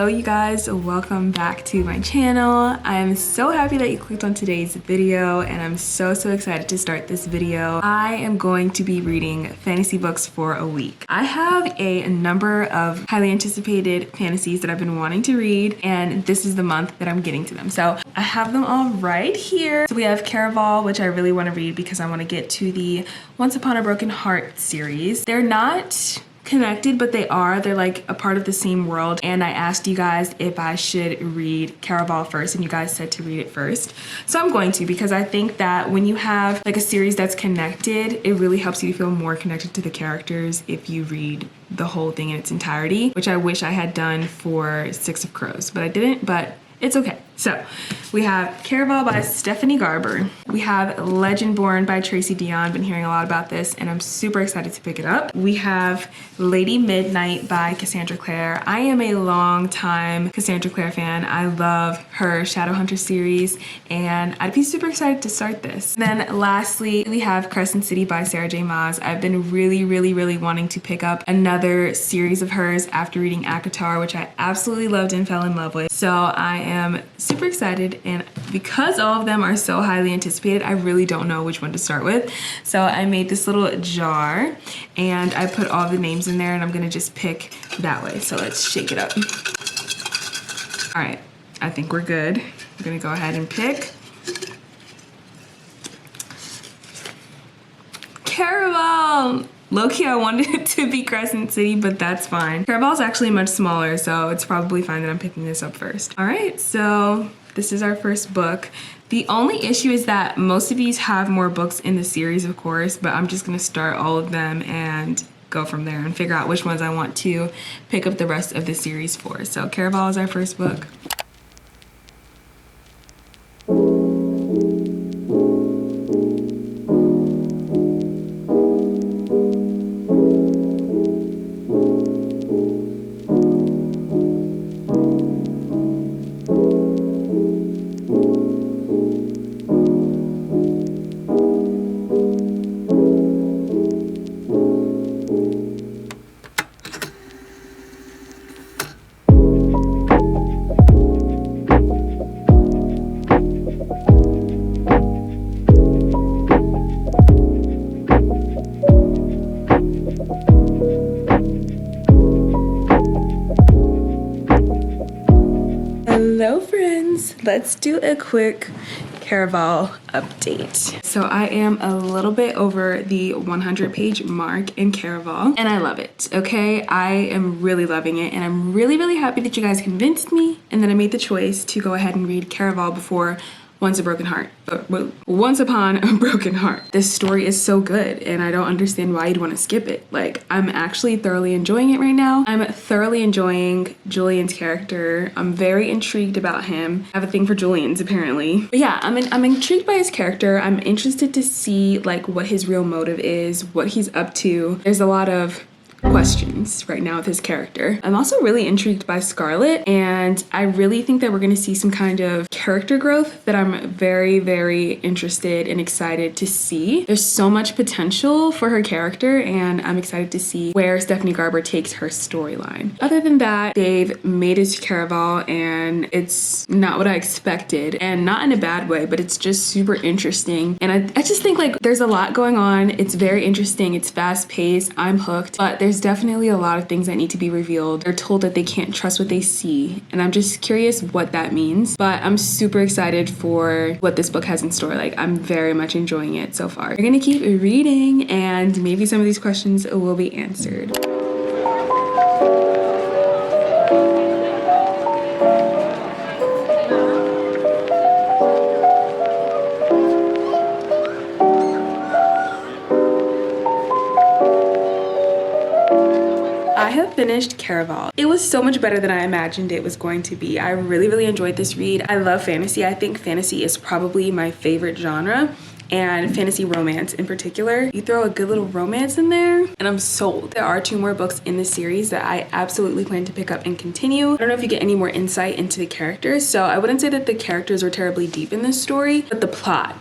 Hello you guys, welcome back to my channel. I am so happy that you clicked on today's video and I'm so excited to start this video. I am going to be reading fantasy books for a week. I have a number of highly anticipated fantasies that I've been wanting to read, and this is the month that I'm getting to them. So I have them all right here. So we have Caraval, which I really want to read because I want to get to the Once Upon a Broken Heart series. They're not connected, but they're like a part of the same world, and I asked you guys if I should read Caraval first, and you guys said to read it first. So I'm going to, because I think that when you have like a series that's connected, it really helps you to feel more connected to the characters if you read the whole thing in its entirety, which I wish I had done for Six of Crows, but I didn't, but it's okay. So we have Caraval by Stephanie Garber. We have Legendborn by Tracy deonn. Been hearing a lot about this and I'm super excited to pick it up. We have Lady Midnight by Cassandra Clare. I am a long time Cassandra Clare fan. I love her Shadowhunter series and I'd be super excited to start this. And then lastly, we have Crescent City by Sarah J. Maas. I've been really wanting to pick up another series of hers after reading ACOTAR, which I absolutely loved and fell in love with. So I am super excited, and because all of them are so highly anticipated, I really don't know which one to start with. So I made this little jar and I put all the names in there and I'm gonna just pick that way. So let's shake it up. All right, I think we're good. I'm gonna go ahead and pick Caraval. Low-key, I wanted it to be Crescent City, but that's fine. Caraval's actually much smaller, so it's probably fine that I'm picking this up first. All right, so this is our first book. The only issue is that most of these have more books in the series, of course, but I'm just gonna start all of them and go from there and figure out which ones I want to pick up the rest of the series for. So Caraval is our first book. Hello friends, let's do a quick Caraval update. So I am a little bit over the 100-page mark in Caraval and I love it, okay? I am really loving it and I'm really happy that you guys convinced me and that I made the choice to go ahead and read Caraval before Once Upon a Broken Heart. This story is so good and I don't understand why you'd want to skip it. Like, I'm actually thoroughly enjoying it right now. I'm thoroughly enjoying Julian's character. I'm very intrigued about him. I have a thing for Julian's apparently. But yeah, I'm intrigued by his character. I'm interested to see like what his real motive is, what he's up to. There's a lot of questions right now with his character. I'm also really intrigued by Scarlet and I really think that we're going to see some kind of character growth that I'm very interested and excited to see. There's so much potential for her character and I'm excited to see where Stephanie Garber takes her storyline. Other than that, they've made it to Caraval and it's not what I expected, and not in a bad way, but it's just super interesting and I just think like there's a lot going on. It's very interesting, it's fast paced, I'm hooked, but there's definitely a lot of things that need to be revealed. They're told that they can't trust what they see, and I'm just curious what that means, but I'm super excited for what this book has in store. Like, I'm very much enjoying it so far. We're gonna keep reading and maybe some of these questions will be answered. I have finished Caraval. It was so much better than I imagined it was going to be. I really enjoyed this read. I love fantasy. I think fantasy is probably my favorite genre, and fantasy romance in particular. You throw a good little romance in there and I'm sold. There are 2 more books in the series that I absolutely plan to pick up and continue. I don't know if you get any more insight into the characters, so I wouldn't say that the characters were terribly deep in this story, but the plot,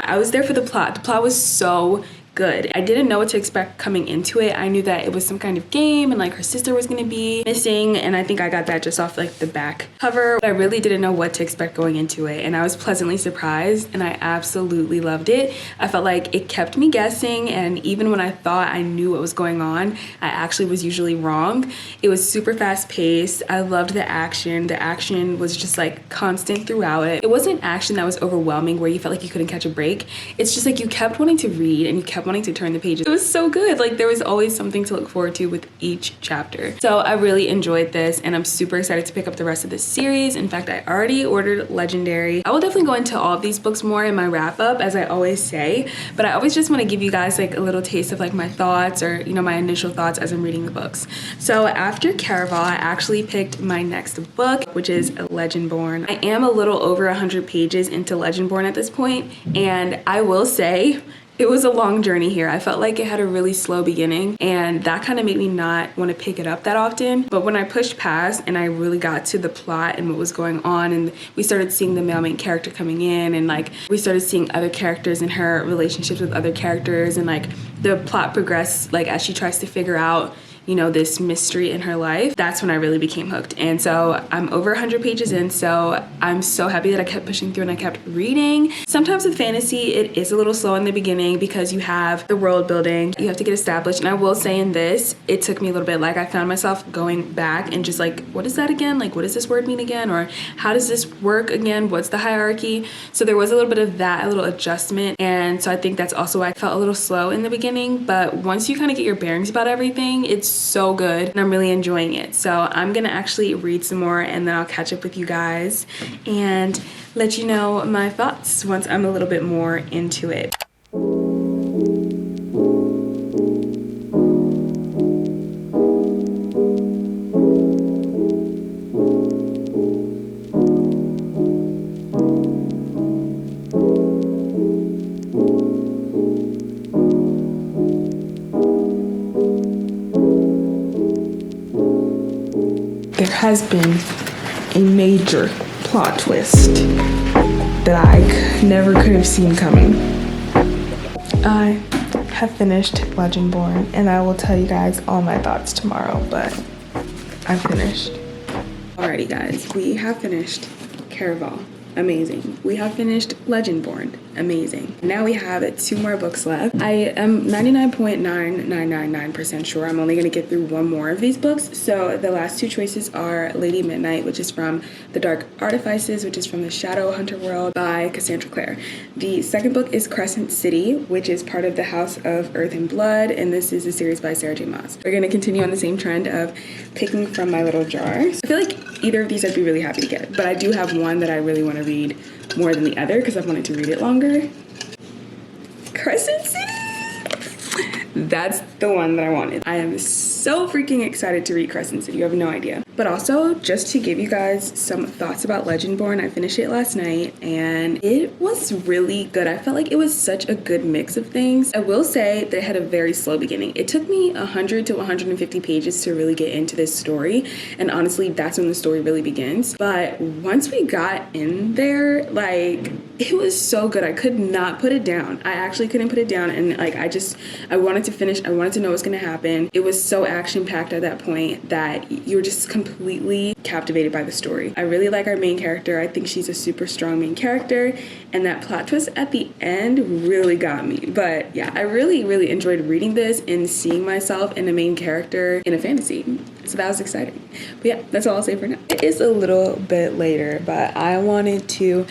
I was there for the plot. The plot was so good. I didn't know what to expect coming into it. I knew that it was some kind of game and like her sister was gonna be missing, and I think I got that just off like the back cover, but I really didn't know what to expect going into it, and I was pleasantly surprised and I absolutely loved it. I felt like it kept me guessing, and even when I thought I knew what was going on, I actually was usually wrong. It was super fast paced. I loved the action. The action was just like constant throughout it. It wasn't action that was overwhelming where you felt like you couldn't catch a break. It's just like you kept wanting to read and you kept wanting to turn the pages. It was so good. Like there was always something to look forward to with each chapter. So I really enjoyed this, and I'm super excited to pick up the rest of this series. In fact, I already ordered Legendary. I will definitely go into all of these books more in my wrap up, as I always say, but I always just want to give you guys like a little taste of like my thoughts, or you know, my initial thoughts as I'm reading the books. So after Caraval, I actually picked my next book, which is Legendborn. I am a little over 100 pages into Legendborn at this point, and I will say it was a long journey here. I felt like it had a really slow beginning, and that kind of made me not want to pick it up that often. But when I pushed past and I really got to the plot and what was going on, and we started seeing the male main character coming in, and like we started seeing other characters and her relationships with other characters, and like the plot progressed like as she tries to figure out, you know, this mystery in her life, that's when I really became hooked. And so I'm over 100 pages in, so I'm so happy that I kept pushing through and I kept reading. Sometimes with fantasy, it is a little slow in the beginning because you have the world building, you have to get established. And I will say in this, it took me a little bit. Like I found myself going back and just like, what is that again? Like, what does this word mean again? Or how does this work again? What's the hierarchy? So there was a little bit of that, a little adjustment. And so I think that's also why I felt a little slow in the beginning. But once you kind of get your bearings about everything, it's so good and I'm really enjoying it. So I'm gonna actually read some more, and then I'll catch up with you guys and let you know my thoughts once I'm a little bit more into it. There has been a major plot twist that I never could have seen coming. I have finished Legendborn, and I will tell you guys all my thoughts tomorrow, but I'm finished. Alrighty guys, we have finished Caraval. Amazing. We have finished Legendborn. Amazing. Now we have 2 more books left. I am 99.9999% sure I'm only going to get through one more of these books. So the last 2 choices are Lady Midnight, which is from the Dark Artifices, which is from the Shadow Hunter world by Cassandra Clare. The second book is Crescent City, which is part of the House of Earth and Blood, and this is a series by Sarah J. Maas. We're going to continue on the same trend of picking from my little jars. I feel like either of these I'd be really happy to get, but I do have one that I really want to read more than the other because I've wanted to read it longer. Crescent City! That's the one that I wanted. I am so freaking excited to read Crescent City. You have no idea. But also, just to give you guys some thoughts about Legendborn, I finished it last night and it was really good. I felt like it was such a good mix of things. I will say that it had a very slow beginning. It took me 100 to 150 pages to really get into this story, and honestly, that's when the story really begins. But once we got in there, like, it was so good. I could not put it down. I actually couldn't put it down, and like I wanted to finish. I wanted to know what's gonna happen. It was so action-packed at that point that you're just completely captivated by the story. I really like our main character. I think she's a super strong main character, and that plot twist at the end really got me. But yeah, I really enjoyed reading this and seeing myself in a main character in a fantasy. So that was exciting. But yeah, that's all I'll say for now. It is a little bit later, but I wanted to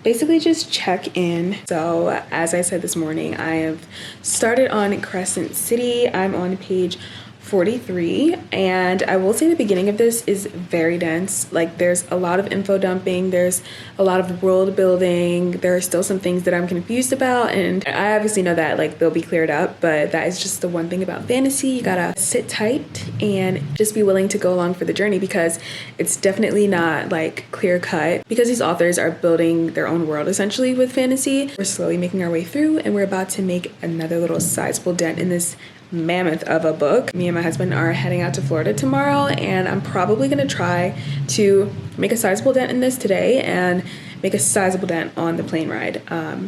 basically just check in. So as I said this morning, I have started on Crescent City. I'm on page 43, and I will say the beginning of this is very dense. Like, there's a lot of info dumping, there's a lot of world building, there are still some things that I'm confused about, and I obviously know that like they'll be cleared up, but that is just the one thing about fantasy. You gotta sit tight and just be willing to go along for the journey, because it's definitely not like clear cut, because these authors are building their own world essentially with fantasy. We're slowly making our way through, and we're about to make another little sizable dent in this mammoth of a book. Me and my husband are heading out to Florida tomorrow, and I'm probably gonna try to make a sizable dent in this today and make a sizable dent on the plane ride.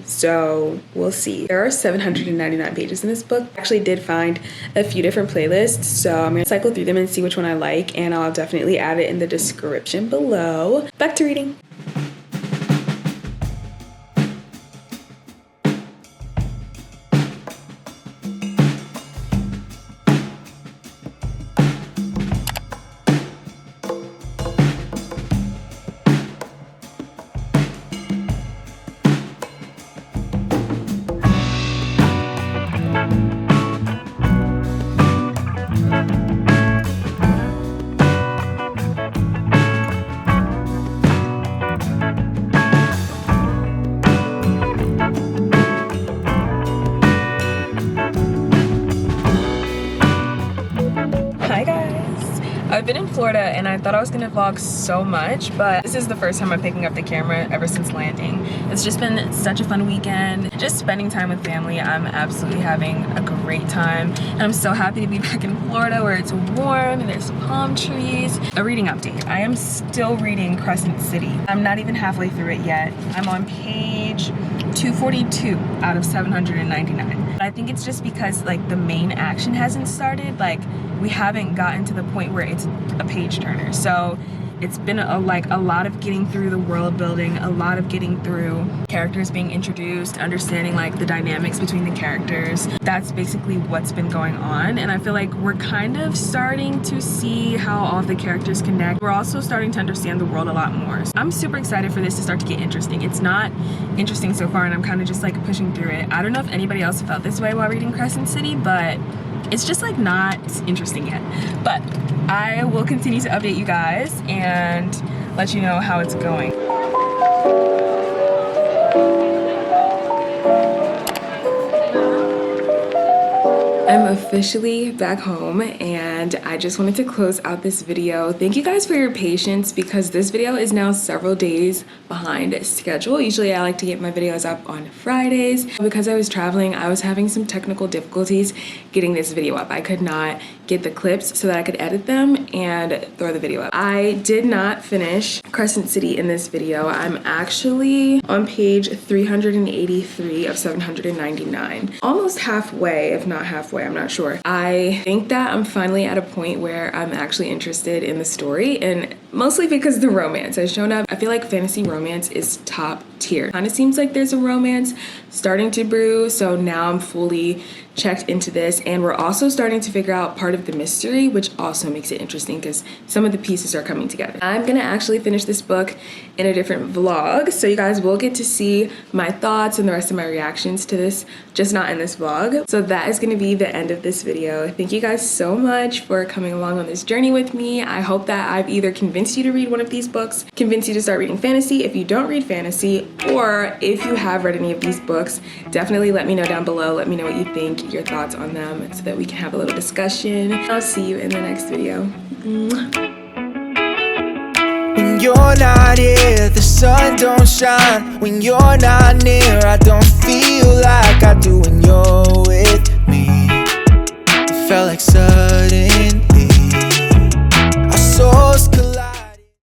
So we'll see. There are 799 pages in this book. I actually did find a few different playlists, so I'm gonna cycle through them and see which one I like, and I'll definitely add it in the description below. Back to reading. I've been in Florida and I thought I was gonna vlog so much, but this is the first time I'm picking up the camera ever since landing. It's just been such a fun weekend. Just spending time with family. I'm absolutely having a great time. And I'm so happy to be back in Florida where it's warm and there's palm trees. A reading update. I am still reading Crescent City. I'm not even halfway through it yet. I'm on page 242 out of 799. I think it's just because like the main action hasn't started. Like we haven't gotten to the point where it's a page turner. So it's been a lot of getting through the world building, a lot of getting through characters being introduced, understanding like the dynamics between the characters. That's basically what's been going on, and I feel like we're kind of starting to see how all of the characters connect. We're also starting to understand the world a lot more. So I'm super excited for this to start to get interesting. It's not interesting so far and I'm kind of just like pushing through it. I don't know if anybody else felt this way while reading Crescent City, but it's just like not interesting yet. But I will continue to update you guys and let you know how it's going. I'm officially back home and I just wanted to close out this video. Thank you guys for your patience because this video is now several days behind schedule. Usually I like to get my videos up on Fridays. Because I was traveling, I was having some technical difficulties getting this video up. I could not get the clips so that I could edit them and throw the video up. I did not finish Crescent City in this video. I'm actually on page 383 of 799. Almost halfway, if not halfway, I'm not sure. I think that I'm finally at a point where I'm actually interested in the story, and mostly because the romance has shown up. I feel like fantasy romance is top tier. Kind of seems like there's a romance starting to brew, so now I'm fully checked into this, and we're also starting to figure out part of the mystery, which also makes it interesting because some of the pieces are coming together. I'm gonna actually finish this book in a different vlog, so you guys will get to see my thoughts and the rest of my reactions to this, just not in this vlog. So that is gonna be the end of this video. Thank you guys so much for coming along on this journey with me. I hope that I've either convinced you to read one of these books, convinced you to start reading fantasy if you don't read fantasy, or if you have read any of these books, definitely let me know down below. Let me know what you think, your thoughts on them, so that we can have a little discussion. I'll see you in the next video. When you're not here, the sun don't shine. When you're not near, I don't